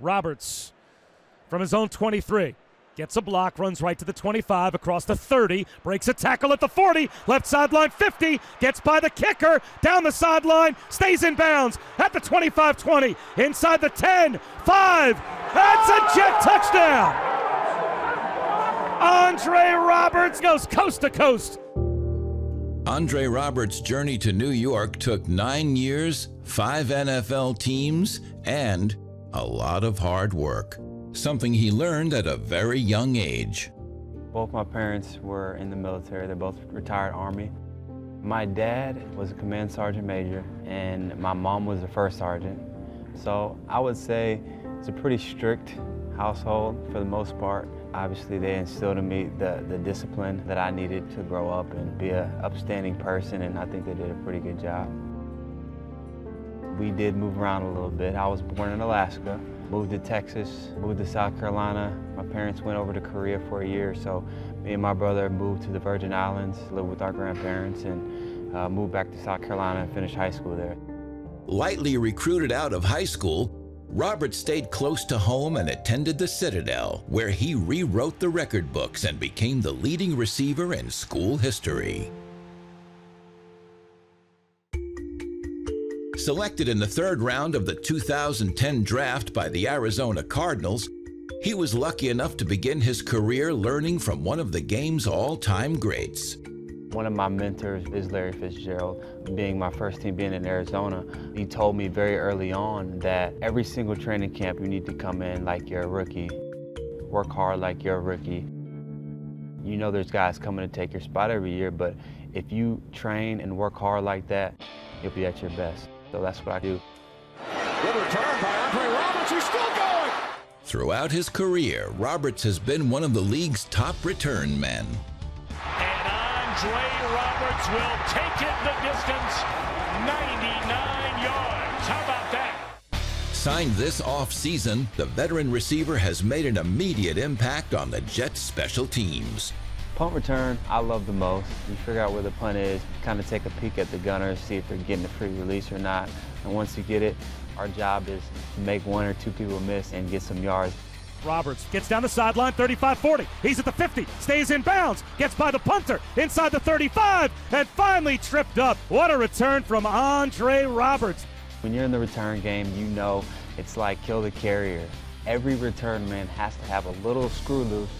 Roberts from his own 23. Gets a block, runs right to the 25, across the 30, breaks a tackle at the 40, left sideline 50, gets by the kicker, down the sideline, stays in bounds at the 25-20, inside the 10, 5, that's a Jet touchdown! Andre Roberts goes coast to coast. Andre Roberts' journey to New York took 9 years, 5 NFL teams, and a lot of hard work. Something he learned at a very young age. Both my parents were in the military. They're both retired Army. My dad was a command sergeant major, and my mom was a first sergeant. So I would say it's a pretty strict household for the most part. Obviously, they instilled in me the discipline that I needed to grow up and be an upstanding person, and I think they did a pretty good job. We did move around a little bit. I was born in Alaska, moved to Texas, moved to South Carolina. My parents went over to Korea for a year, so me and my brother moved to the Virgin Islands, lived with our grandparents, and moved back to South Carolina and finished high school there. Lightly recruited out of high school, Robert stayed close to home and attended the Citadel, where he rewrote the record books and became the leading receiver in school history. Selected in the 3rd round of the 2010 draft by the Arizona Cardinals, he was lucky enough to begin his career learning from one of the game's all-time greats. One of my mentors is Larry Fitzgerald. Being my first team being in Arizona, he told me very early on that every single training camp you need to come in like you're a rookie, work hard like you're a rookie. You know there's guys coming to take your spot every year, but if you train and work hard like that, you'll be at your best. So that's what I do. Good return by Andre Roberts, he's still going! Throughout his career, Roberts has been one of the league's top return men. Andre Roberts will take it the distance, 99 yards. How about that? Signed this offseason, the veteran receiver has made an immediate impact on the Jets' special teams. Punt return, I love the most. You figure out where the punt is, kind of take a peek at the gunners, see if they're getting a free release or not. And once you get it, our job is to make 1 or 2 people miss and get some yards. Roberts gets down the sideline, 35-40. He's at the 50, stays in bounds, gets by the punter, inside the 35, and finally tripped up. What a return from Andre Roberts. When you're in the return game, you know it's like kill the carrier. Every return man has to have a little screw loose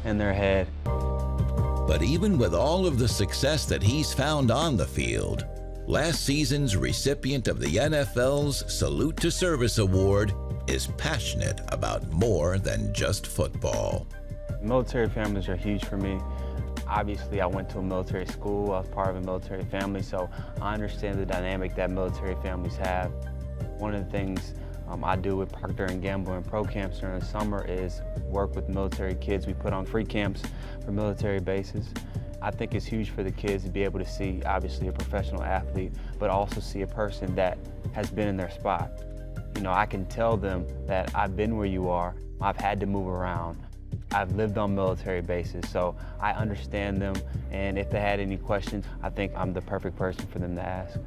in their head. But even with all of the success that he's found on the field, last season's recipient of the NFL's Salute to Service Award is passionate about more than just football. Military families are huge for me. Obviously, I went to a military school. I was part of a military family, so I understand the dynamic that military families have. One of the things I do with Procter & Gamble and pro camps during the summer is work with military kids. We put on free camps for military bases. I think it's huge for the kids to be able to see, obviously, a professional athlete, but also see a person that has been in their spot. You know, I can tell them that I've been where you are, I've had to move around, I've lived on military bases, so I understand them, and if they had any questions, I think I'm the perfect person for them to ask.